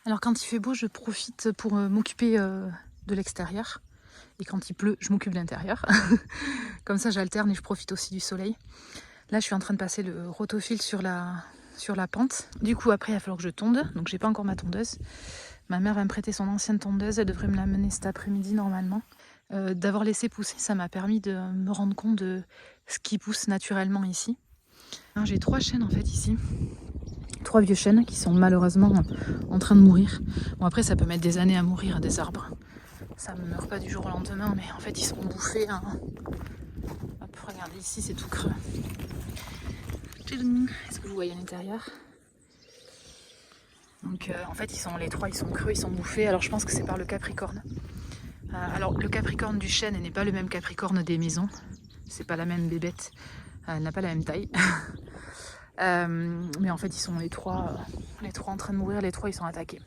Alors quand il fait beau, je profite pour m'occuper de l'extérieur. Et quand il pleut, je m'occupe de l'intérieur. Comme ça, j'alterne et je profite aussi du soleil. Là, je suis en train de passer le rotofil sur la pente. Du coup, après, il va falloir que je tonde. Donc, j'ai pas encore ma tondeuse. Ma mère va me prêter son ancienne tondeuse. Elle devrait me l'amener cet après-midi, normalement. D'avoir laissé pousser, ça m'a permis de me rendre compte de ce qui pousse naturellement ici. J'ai 3 chênes, en fait, ici. 3 vieux chênes qui sont malheureusement en train de mourir. Bon, après, ça peut mettre des années à mourir, des arbres. Ça ne meurt pas du jour au lendemain, mais en fait, ils sont bouffés. Hein. Hop, regardez, ici, c'est tout creux. Est-ce que vous voyez à l'intérieur? Donc, en fait, les 3, ils sont creux, ils sont bouffés. Alors, je pense que c'est par le capricorne. Alors, le capricorne du chêne n'est pas le même capricorne des maisons. C'est pas la même bébête. Elle n'a pas la même taille. Mais en fait, ils sont les trois en train de mourir. Les 3, ils sont attaqués.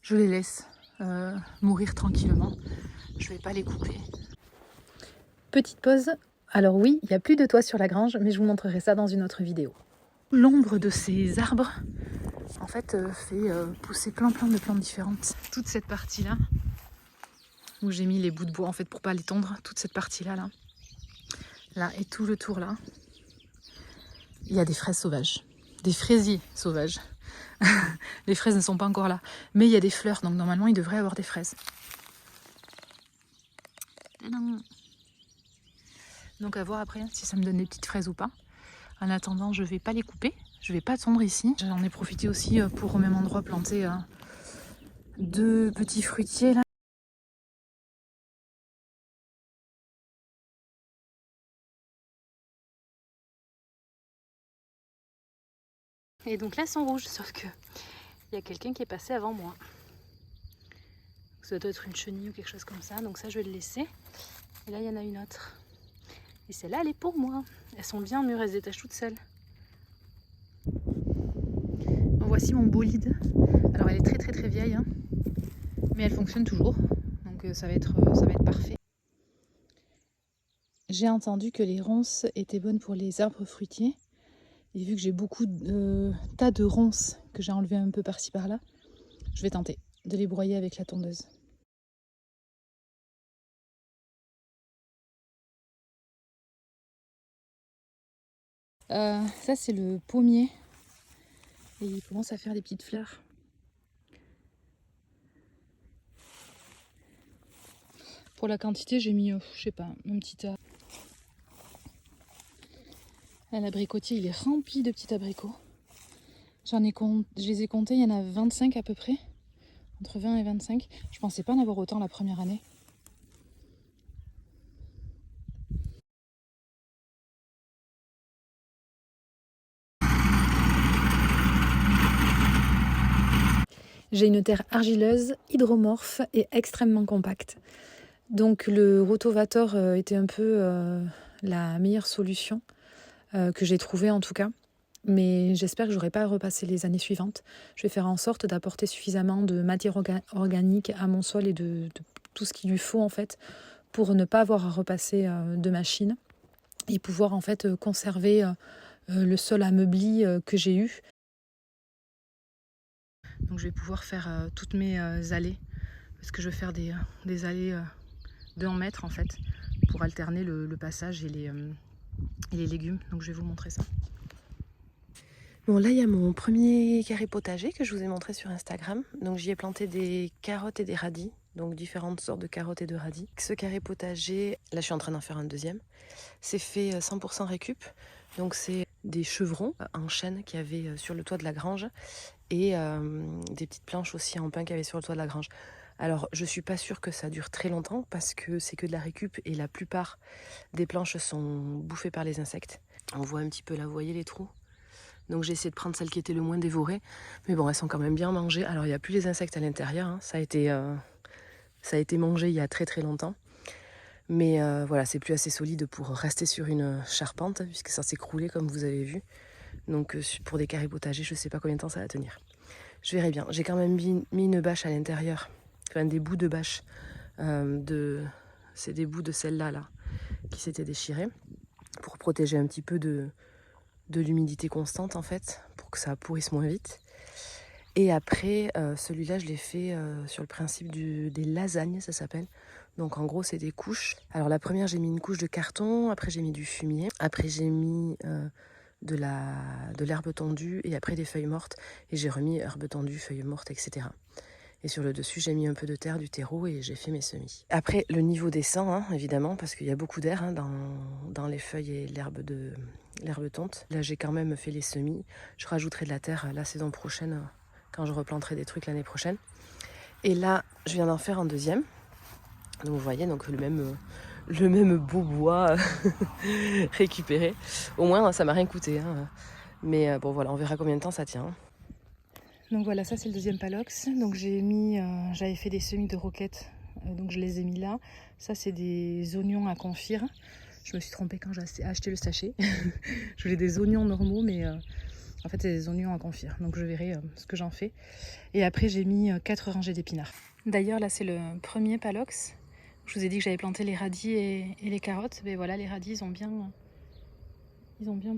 Je les laisse mourir tranquillement. Je vais pas les couper. Petite pause. Alors oui, il n'y a plus de toit sur la grange, mais je vous montrerai ça dans une autre vidéo. L'ombre de ces arbres, en fait, fait pousser plein de plantes différentes. Toute cette partie-là, où j'ai mis les bouts de bois, en fait, pour pas les tondre, toute cette partie-là, là, et tout le tour là, il y a des fraises sauvages, des fraisiers sauvages. Les fraises ne sont pas encore là, mais il y a des fleurs, donc normalement, il devrait y avoir des fraises. Donc à voir après si ça me donne des petites fraises ou pas. En attendant, je vais pas les couper, je vais pas tondre ici. J'en ai profité aussi pour au même endroit planter 2 petits fruitiers là. Et donc là, elles sont rouges, sauf que il y a quelqu'un qui est passé avant moi. Ça doit être une chenille ou quelque chose comme ça, donc ça je vais le laisser. Et là, il y en a une autre. Et celle-là, elle est pour moi. Elles sont bien mûres, elles se détachent toutes seules. Bon, voici mon bolide. Alors elle est très vieille, hein, mais elle fonctionne toujours, donc ça va être parfait. J'ai entendu que les ronces étaient bonnes pour les arbres fruitiers. Et vu que j'ai beaucoup de tas de ronces que j'ai enlevées un peu par-ci par-là, je vais tenter de les broyer avec la tondeuse. Ça c'est le pommier. Et il commence à faire des petites fleurs. Pour la quantité, j'ai mis, je sais pas, un petit tas. Là, l'abricotier, il est rempli de petits abricots. Je les ai comptés, il y en a 25 à peu près. Entre 20 et 25. Je pensais pas en avoir autant la première année. J'ai une terre argileuse, hydromorphe et extrêmement compacte. Donc le rotovator était un peu la meilleure solution que j'ai trouvée en tout cas. Mais j'espère que je n'aurai pas à repasser les années suivantes. Je vais faire en sorte d'apporter suffisamment de matière organique à mon sol et de tout ce qu'il lui faut en fait pour ne pas avoir à repasser de machine et pouvoir en fait conserver le sol ameubli que j'ai eu. Donc je vais pouvoir faire toutes mes allées parce que je vais faire des allées de 1 mètre en fait pour alterner le passage et les légumes. Donc je vais vous montrer ça. Bon, là il y a mon premier carré potager que je vous ai montré sur Instagram. Donc j'y ai planté des carottes et des radis, donc différentes sortes de carottes et de radis. Ce carré potager, là je suis en train d'en faire un deuxième, c'est fait 100% récup. Donc c'est des chevrons en chêne qu'il y avait sur le toit de la grange et des petites planches aussi en pin qu'il y avait sur le toit de la grange. Alors je suis pas sûre que ça dure très longtemps parce que c'est que de la récup et la plupart des planches sont bouffées par les insectes. On voit un petit peu là, vous voyez les trous? Donc j'ai essayé de prendre celles qui étaient le moins dévorées. Mais bon, elles sont quand même bien mangées. Alors il n'y a plus les insectes à l'intérieur, hein. Ça a été mangé il y a très longtemps. Mais voilà, c'est plus assez solide pour rester sur une charpente, puisque ça s'est écroulé comme vous avez vu. Donc pour des carrés potagers, je ne sais pas combien de temps ça va tenir. Je verrai bien. J'ai quand même mis une bâche à l'intérieur, enfin des bouts de bâche. C'est des bouts de celle-là là, qui s'étaient déchirés, pour protéger un petit peu de l'humidité constante en fait, pour que ça pourrisse moins vite. Et après, celui-là, je l'ai fait sur le principe des lasagnes, ça s'appelle. Donc en gros, c'est des couches. Alors la première, j'ai mis une couche de carton, après j'ai mis du fumier, après j'ai mis de l'herbe tendue et après des feuilles mortes. Et j'ai remis herbe tendue, feuilles mortes, etc. Et sur le dessus, j'ai mis un peu de terre, du terreau et j'ai fait mes semis. Après, le niveau descend, hein, évidemment, parce qu'il y a beaucoup d'air hein, dans les feuilles et l'herbe tonte. Là, j'ai quand même fait les semis. Je rajouterai de la terre la saison prochaine, quand je replanterai des trucs l'année prochaine. Et là, je viens d'en faire un deuxième. Donc vous voyez, donc le même beau bois récupéré. Au moins, ça m'a rien coûté. Hein. Mais bon, voilà, on verra combien de temps ça tient. Donc voilà, ça c'est le deuxième palox. Donc j'avais fait des semis de roquettes, donc je les ai mis là. Ça c'est des oignons à confire. Je me suis trompée quand j'ai acheté le sachet. Je voulais des oignons normaux, mais en fait c'est des oignons à confire. Donc je verrai ce que j'en fais. Et après j'ai mis 4 rangées d'épinards. D'ailleurs là c'est le premier palox. Je vous ai dit que j'avais planté les radis et les carottes. Mais voilà, les radis ils ont bien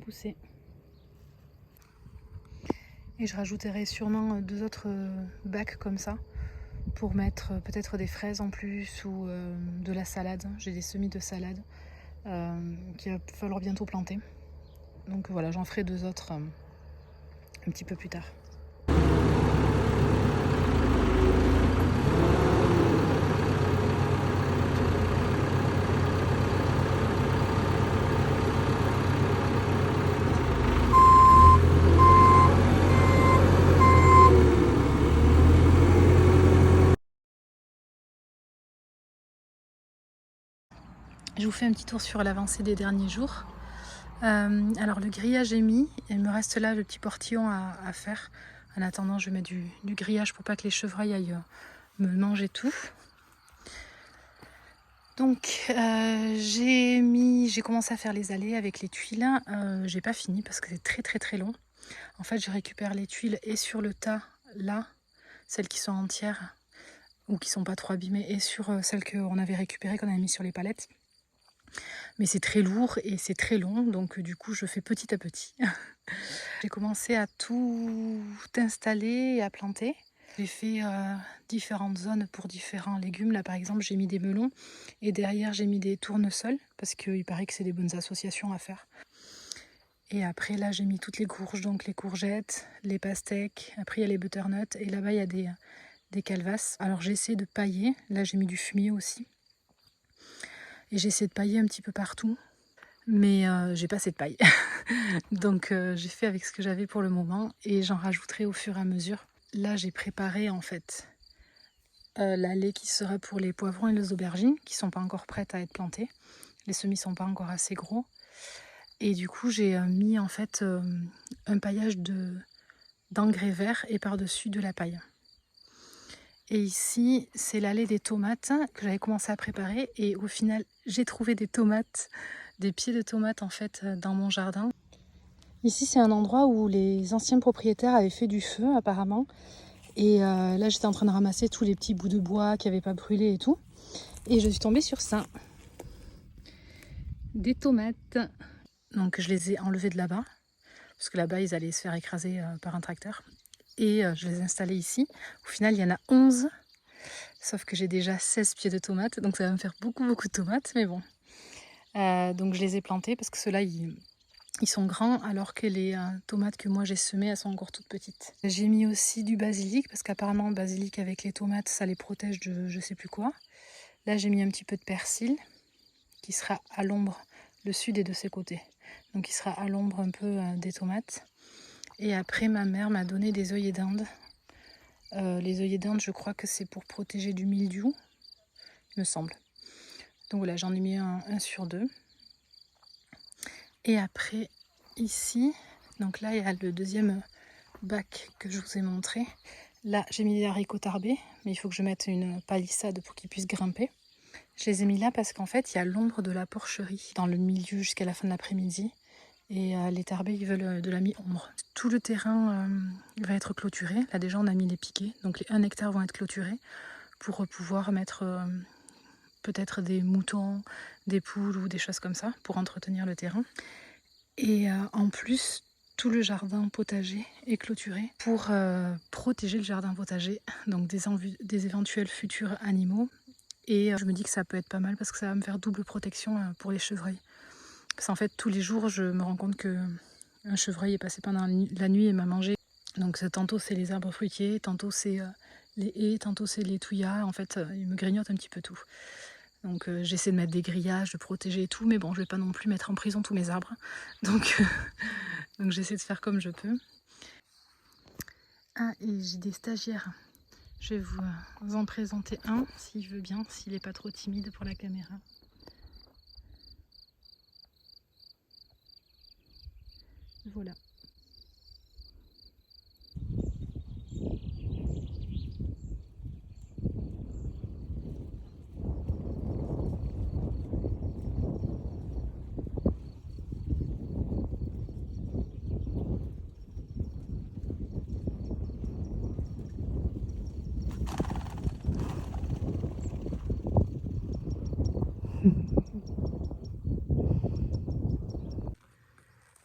poussé. Et je rajouterai sûrement 2 autres bacs comme ça pour mettre peut-être des fraises en plus ou de la salade. J'ai des semis de salade qu'il va falloir bientôt planter. Donc voilà, j'en ferai 2 autres un petit peu plus tard. Je vous fais un petit tour sur l'avancée des derniers jours. Alors le grillage est mis, il me reste là le petit portillon à faire. En attendant, je mets du grillage pour pas que les chevreuils aillent me manger tout. Donc j'ai commencé à faire les allées avec les tuiles. J'ai pas fini parce que c'est très très très long. En fait, je récupère les tuiles et sur le tas là, celles qui sont entières ou qui sont pas trop abîmées, et sur celles qu'on avait récupérées, qu'on avait mis sur les palettes. Mais c'est très lourd et c'est très long, donc du coup je fais petit à petit. J'ai commencé à tout installer et à planter. J'ai fait différentes zones pour différents légumes. Là par exemple j'ai mis des melons et derrière j'ai mis des tournesols parce qu'il paraît que c'est des bonnes associations à faire. Et après là j'ai mis toutes les courges, donc les courgettes, les pastèques, après il y a les butternuts et là-bas il y a des calvasses. Alors j'ai essayé de pailler, là j'ai mis du fumier aussi. Et j'ai essayé de pailler un petit peu partout, mais j'ai pas assez de paille. Donc j'ai fait avec ce que j'avais pour le moment et j'en rajouterai au fur et à mesure. Là j'ai préparé en fait l'allée qui sera pour les poivrons et les aubergines qui sont pas encore prêtes à être plantées. Les semis sont pas encore assez gros. Et du coup j'ai mis en fait un paillage d'engrais verts et par-dessus de la paille. Et ici, c'est l'allée des tomates que j'avais commencé à préparer. Et au final, j'ai trouvé des tomates, des pieds de tomates en fait dans mon jardin. Ici, c'est un endroit où les anciens propriétaires avaient fait du feu apparemment. Et là, j'étais en train de ramasser tous les petits bouts de bois qui n'avaient pas brûlé et tout. Et je suis tombée sur ça. Des tomates. Donc je les ai enlevées de là-bas. Parce que là-bas, ils allaient se faire écraser par un tracteur. Et je les ai installés ici. Au final, il y en a 11. Sauf que j'ai déjà 16 pieds de tomates, donc ça va me faire beaucoup de tomates, mais bon. Donc je les ai plantés parce que ceux-là, ils sont grands, alors que les tomates que moi j'ai semées, elles sont encore toutes petites. J'ai mis aussi du basilic, parce qu'apparemment le basilic avec les tomates, ça les protège de je sais plus quoi. Là j'ai mis un petit peu de persil, qui sera à l'ombre, le sud est de ses côtés. Donc il sera à l'ombre un peu des tomates. Et après ma mère m'a donné des œillets d'Inde. Les œillets d'Inde, je crois que c'est pour protéger du mildiou, il me semble. Donc voilà, j'en ai mis un sur 2. Et après, ici, donc là, il y a le deuxième bac que je vous ai montré. Là, j'ai mis des haricots tarbés, mais il faut que je mette une palissade pour qu'ils puissent grimper. Je les ai mis là parce qu'en fait, il y a l'ombre de la porcherie dans le milieu jusqu'à la fin de l'après-midi. Et les tarbés, ils veulent de la mi-ombre. Tout le terrain va être clôturé. Là, déjà, on a mis les piquets. Donc, les 1 hectare vont être clôturés pour pouvoir mettre peut-être des moutons, des poules ou des choses comme ça pour entretenir le terrain. Et en plus, tout le jardin potager est clôturé pour protéger le jardin potager, donc des éventuels futurs animaux. Et je me dis que ça peut être pas mal parce que ça va me faire double protection pour les chevreuils. Parce qu'en fait, tous les jours, je me rends compte qu'un chevreuil est passé pendant la nuit et m'a mangé. Donc tantôt c'est les arbres fruitiers, tantôt c'est les haies, tantôt c'est les thujas. En fait, ils me grignotent un petit peu tout. Donc j'essaie de mettre des grillages, de protéger et tout, mais bon, je vais pas non plus mettre en prison tous mes arbres. Donc, donc j'essaie de faire comme je peux. Ah, et j'ai des stagiaires. Je vais vous en présenter un, s'il veut bien, s'il n'est pas trop timide pour la caméra. Voilà.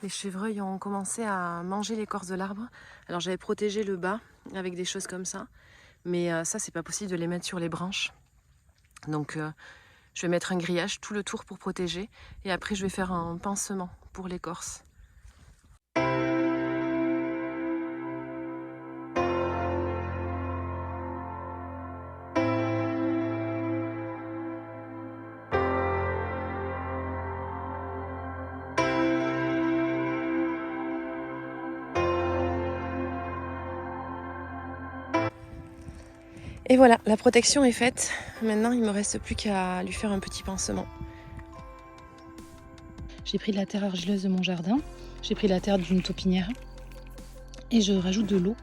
Les chevreuils ont commencé à manger l'écorce de l'arbre. Alors j'avais protégé le bas avec des choses comme ça, mais ça c'est pas possible de les mettre sur les branches. Donc je vais mettre un grillage tout le tour pour protéger et après je vais faire un pansement pour l'écorce. Et voilà, la protection est faite. Maintenant, il ne me reste plus qu'à lui faire un petit pansement. J'ai pris de la terre argileuse de mon jardin. J'ai pris la terre d'une taupinière. Et je rajoute de l'eau.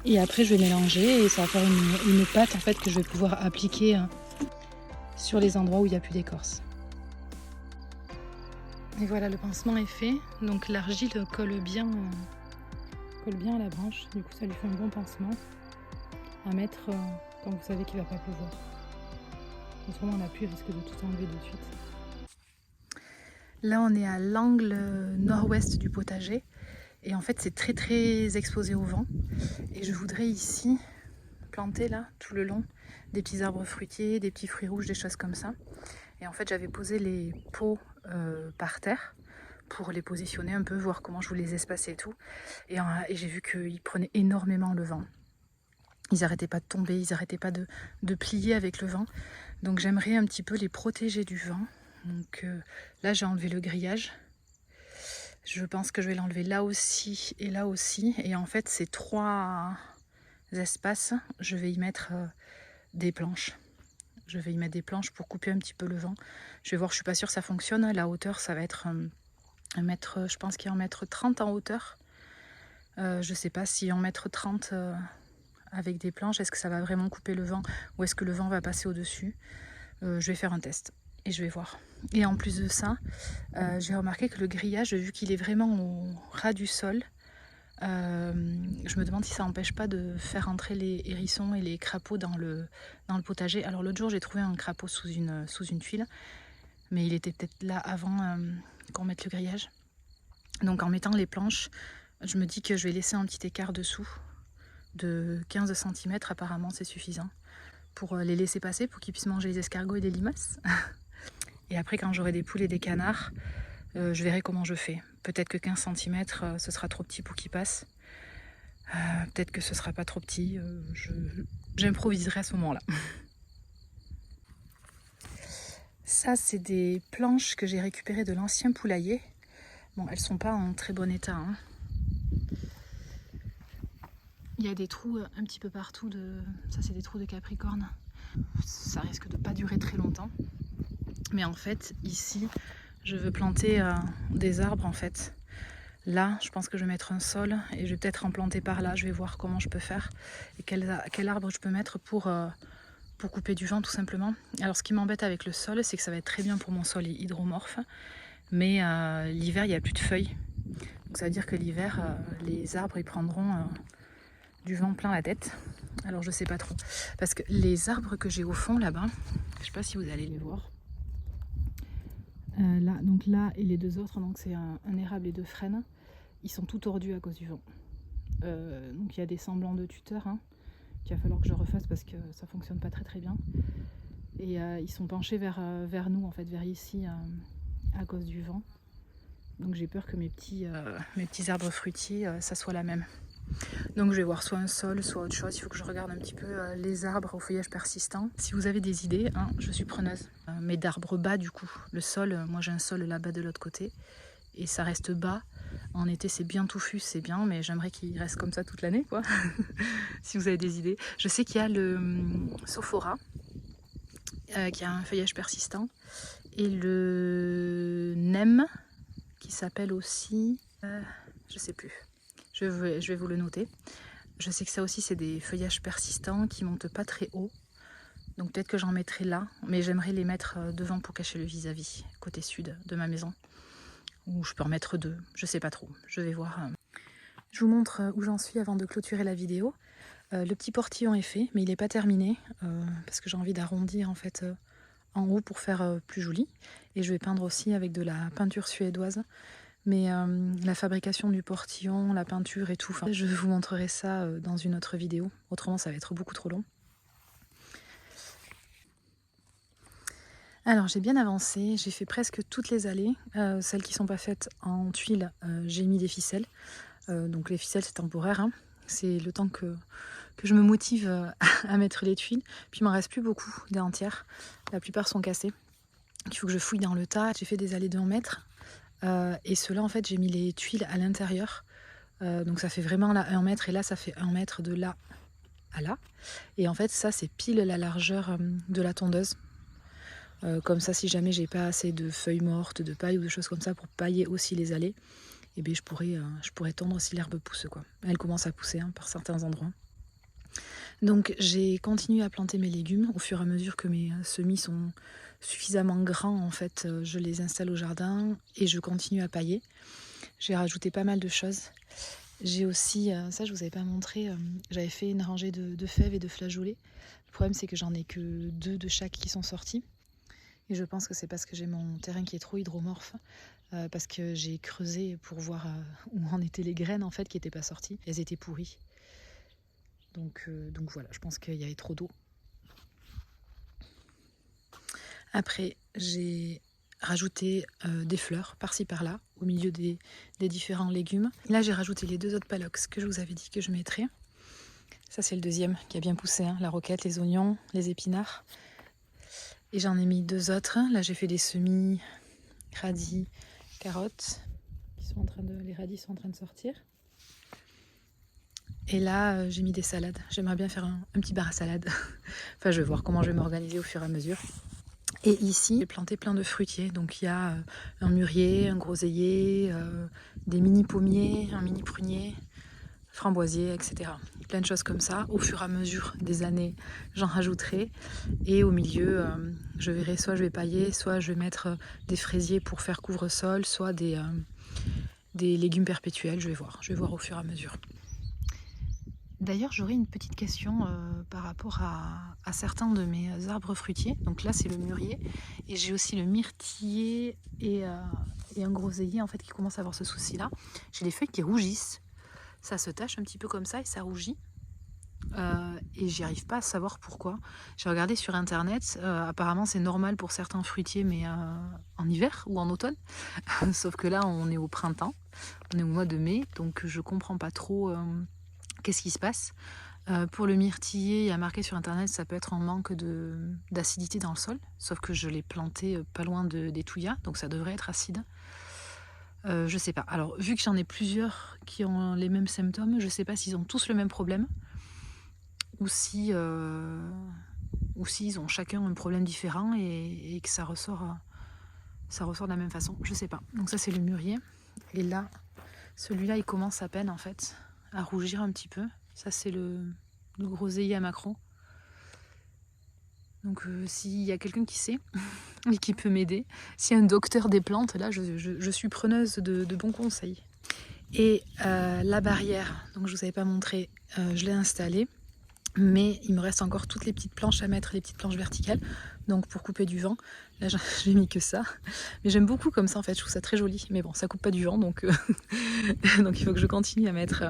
Et après, je vais mélanger et ça va faire une pâte en fait, que je vais pouvoir appliquer sur les endroits où il n'y a plus d'écorce. Et voilà, le pansement est fait. Donc l'argile colle bien à la branche. Du coup, ça lui fait un bon pansement à mettre quand vous savez qu'il ne va pas pleuvoir. Autrement, la pluie risque de tout enlever de suite. Là, on est à l'angle nord-ouest du potager. Et en fait, c'est très très exposé au vent. Et je voudrais ici planter là, tout le long, des petits arbres fruitiers, des petits fruits rouges, des choses comme ça. Et en fait, j'avais posé les pots par terre pour les positionner un peu, voir comment je voulais les espacer et tout. Et j'ai vu qu'ils prenaient énormément le vent. Ils n'arrêtaient pas de tomber, ils n'arrêtaient pas de plier avec le vent. Donc j'aimerais un petit peu les protéger du vent. Donc là, j'ai enlevé le grillage. Je pense que je vais l'enlever là aussi et là aussi. Et en fait, ces 3 espaces, je vais y mettre des planches. Je vais y mettre des planches pour couper un petit peu le vent. Je vais voir, je suis pas sûre que ça fonctionne. La hauteur, ça va être 1 mètre, je pense qu'il y a 1,30 m en hauteur. Je sais pas si 1,30 m avec des planches, est-ce que ça va vraiment couper le vent ou est-ce que le vent va passer au-dessus. Je vais faire un test et je vais voir. Et en plus de ça, j'ai remarqué que le grillage, vu qu'il est vraiment au ras du sol, je me demande si ça n'empêche pas de faire entrer les hérissons et les crapauds dans le potager. Alors l'autre jour, j'ai trouvé un crapaud sous une tuile, mais il était peut-être là avant qu'on mette le grillage. Donc en mettant les planches, je me dis que je vais laisser un petit écart dessous de 15 cm, apparemment c'est suffisant, pour les laisser passer, pour qu'ils puissent manger les escargots et les limaces. Et après, quand j'aurai des poules et des canards, je verrai comment je fais. Peut-être que 15 cm, ce sera trop petit pour qu'ils passent. Peut-être que ce sera pas trop petit. J'improviserai à ce moment-là. Ça, c'est des planches que j'ai récupérées de l'ancien poulailler. Bon, elles sont pas en très bon état, hein. Il y a des trous un petit peu partout. Ça, c'est des trous de capricorne. Ça risque de pas durer très longtemps. Mais en fait, ici, je veux planter des arbres, en fait. Là, je pense que je vais mettre un sol et je vais peut-être en planter par là. Je vais voir comment je peux faire et quel arbre je peux mettre pour couper du vent, tout simplement. Alors, ce qui m'embête avec le sol, c'est que ça va être très bien pour mon sol hydromorphe. Mais l'hiver, il n'y a plus de feuilles. Donc, ça veut dire que l'hiver, les arbres, ils prendront du vent plein la tête. Alors, je sais pas trop. Parce que les arbres que j'ai au fond, là-bas, je sais pas si vous allez les voir. Là et les 2 autres, donc c'est un érable et 2 frênes. ils sont tout tordus à cause du vent. Donc il y a des semblants de tuteurs hein, qu'il va falloir que je refasse parce que ça fonctionne pas très bien. Et ils sont penchés vers nous, en fait, vers ici, à cause du vent. Donc j'ai peur que mes petits arbres fruitiers, ça soit la même. Donc je vais voir soit un sol, soit autre chose. Il faut que je regarde un petit peu les arbres au feuillage persistant. Si vous avez des idées, hein, je suis preneuse. Mais d'arbres bas du coup. Le sol, moi j'ai un sol là-bas de l'autre côté. Et ça reste bas. En été c'est bien touffu, c'est bien. Mais j'aimerais qu'il reste comme ça toute l'année, quoi. Si vous avez des idées. Je sais qu'il y a le Sophora, qui a un feuillage persistant. Et le Nem, qui s'appelle aussi... je sais plus. Je vais vous le noter. Je sais que ça aussi c'est des feuillages persistants qui montent pas très haut. Donc peut-être que j'en mettrai là. Mais j'aimerais les mettre devant pour cacher le vis-à-vis, côté sud de ma maison. Ou je peux en mettre 2. Je sais pas trop. Je vais voir. Je vous montre où j'en suis avant de clôturer la vidéo. Le petit portillon est fait, mais il n'est pas terminé. Parce que j'ai envie d'arrondir en fait en haut pour faire plus joli. Et je vais peindre aussi avec de la peinture suédoise. Mais la fabrication du portillon, la peinture et tout, je vous montrerai ça dans une autre vidéo. Autrement, ça va être beaucoup trop long. Alors, j'ai bien avancé. J'ai fait presque toutes les allées. Celles qui ne sont pas faites en tuiles, j'ai mis des ficelles. Donc les ficelles, c'est temporaire. Hein. C'est le temps que je me motive à mettre les tuiles. Puis il m'en reste plus beaucoup des entières. La plupart sont cassées. Il faut que je fouille dans le tas. J'ai fait des allées de 1 mètre. Et ceux-là, en fait, j'ai mis les tuiles à l'intérieur. Donc ça fait vraiment là 1 mètre. Et là, ça fait 1 mètre de là à là. Et en fait, ça, c'est pile la largeur de la tondeuse. Comme ça, si jamais j'ai pas assez de feuilles mortes, de paille ou de choses comme ça pour pailler aussi les allées, et bien je pourrais tondre si l'herbe pousse, quoi. Elle commence à pousser hein, par certains endroits. Donc j'ai continué à planter mes légumes au fur et à mesure que mes semis sont suffisamment grands. En fait, je les installe au jardin et je continue à pailler. J'ai rajouté pas mal de choses. J'ai aussi, ça je vous avais pas montré, j'avais fait une rangée de fèves et de flageolets. Le problème c'est que j'en ai que 2 de chaque qui sont sortis. Et je pense que c'est parce que j'ai mon terrain qui est trop hydromorphe, parce que j'ai creusé pour voir où en étaient les graines en fait qui n'étaient pas sorties. Elles étaient pourries. Donc voilà, je pense qu'il y avait trop d'eau. Après, j'ai rajouté des fleurs par-ci par-là, au milieu des différents légumes. Là, j'ai rajouté les 2 autres palox que je vous avais dit que je mettrais. Ça, c'est le deuxième qui a bien poussé, hein, la roquette, les oignons, les épinards. Et j'en ai mis 2 autres. Là, j'ai fait des semis, radis, carottes. Les radis sont en train de sortir. Et là, j'ai mis des salades. J'aimerais bien faire un petit bar à salade. Enfin, je vais voir comment je vais m'organiser au fur et à mesure. Et ici, j'ai planté plein de fruitiers. Donc, il y a un mûrier, un groseillier, des mini pommiers, un mini prunier, framboisier, etc. Plein de choses comme ça. Au fur et à mesure des années, j'en rajouterai. Et au milieu, je verrai, soit je vais pailler, soit je vais mettre des fraisiers pour faire couvre-sol, soit des légumes perpétuels. Je vais voir au fur et à mesure. D'ailleurs, j'aurais une petite question par rapport à certains de mes arbres fruitiers. Donc là, c'est le mûrier. Et j'ai aussi le myrtiller et un groseillier en fait, qui commence à avoir ce souci-là. J'ai les feuilles qui rougissent. Ça se tache un petit peu comme ça et ça rougit. Et j'y arrive pas à savoir pourquoi. J'ai regardé sur internet, apparemment c'est normal pour certains fruitiers, mais en hiver ou en automne. Sauf que là, on est au printemps, on est au mois de mai, donc je comprends pas trop qu'est-ce qui se passe. Pour le myrtiller, il y a marqué sur internet, ça peut être en manque d'acidité dans le sol, sauf que je l'ai planté pas loin des touillas, donc ça devrait être acide. Je sais pas. Alors, vu que j'en ai plusieurs qui ont les mêmes symptômes, je sais pas s'ils ont tous le même problème ou s'ils ont chacun un problème différent et que ça ressort de la même façon. Je sais pas. Donc ça, c'est le mûrier. Et là, celui-là, il commence à peine en fait à rougir un petit peu. Ça, c'est le groseillier à macro. Donc s'il y a quelqu'un qui sait et qui peut m'aider, s'il y a un docteur des plantes, là je suis preneuse de bons conseils. Et la barrière, donc je ne vous avais pas montré, je l'ai installée. Mais il me reste encore toutes les petites planches à mettre, les petites planches verticales, donc pour couper du vent. Là j'ai mis que ça, mais j'aime beaucoup comme ça en fait, je trouve ça très joli. Mais bon, ça coupe pas du vent, donc, donc il faut que je continue à mettre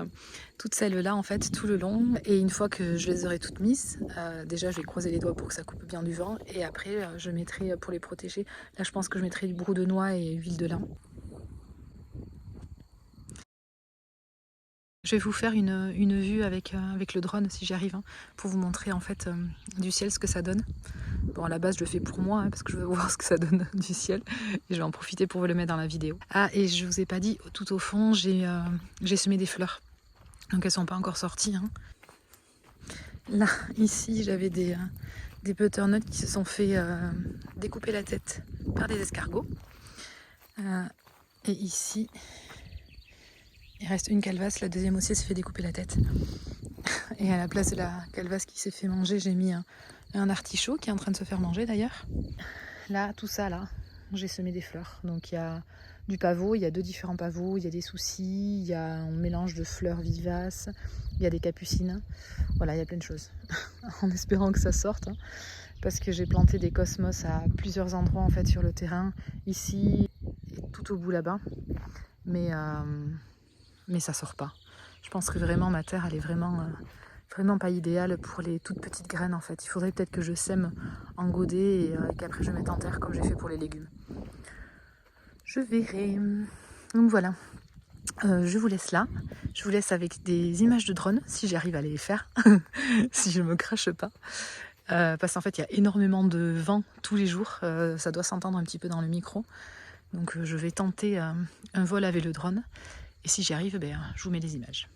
toutes celles-là en fait tout le long. Et une fois que je les aurai toutes mises, déjà je vais croiser les doigts pour que ça coupe bien du vent. Et après je mettrai, pour les protéger, là je pense que je mettrai du brou de noix et huile de lin. Je vais vous faire une vue avec le drone si j'y arrive, hein, pour vous montrer en fait du ciel ce que ça donne. Bon, à la base je le fais pour moi, hein, parce que je veux voir ce que ça donne du ciel, et je vais en profiter pour vous le mettre dans la vidéo. Ah, et je vous ai pas dit, tout au fond j'ai semé des fleurs, donc elles sont pas encore sorties, hein. Là, ici j'avais des butternuts qui se sont fait découper la tête par des escargots, et ici il reste une calebasse, la deuxième aussi s'est fait découper la tête. Et à la place de la calebasse qui s'est fait manger, j'ai mis un artichaut qui est en train de se faire manger d'ailleurs. Là, tout ça là, j'ai semé des fleurs. Donc il y a du pavot, il y a 2 différents pavots, il y a des soucis, il y a un mélange de fleurs vivaces, il y a des capucines. Voilà, il y a plein de choses. En espérant que ça sorte, hein, parce que j'ai planté des cosmos à plusieurs endroits en fait sur le terrain, ici et tout au bout là-bas. Mais ça sort pas. Je pense que vraiment ma terre elle est vraiment pas idéale pour les toutes petites graines en fait. Il faudrait peut-être que je sème en godet et qu'après je mette en terre comme j'ai fait pour les légumes. Je verrai. Donc voilà. Je vous laisse là. Je vous laisse avec des images de drone si j'arrive à les faire. Si je me crache pas. Parce qu'en fait il y a énormément de vent tous les jours. Ça doit s'entendre un petit peu dans le micro. Donc je vais tenter un vol avec le drone. Et si j'y arrive, je vous mets les images.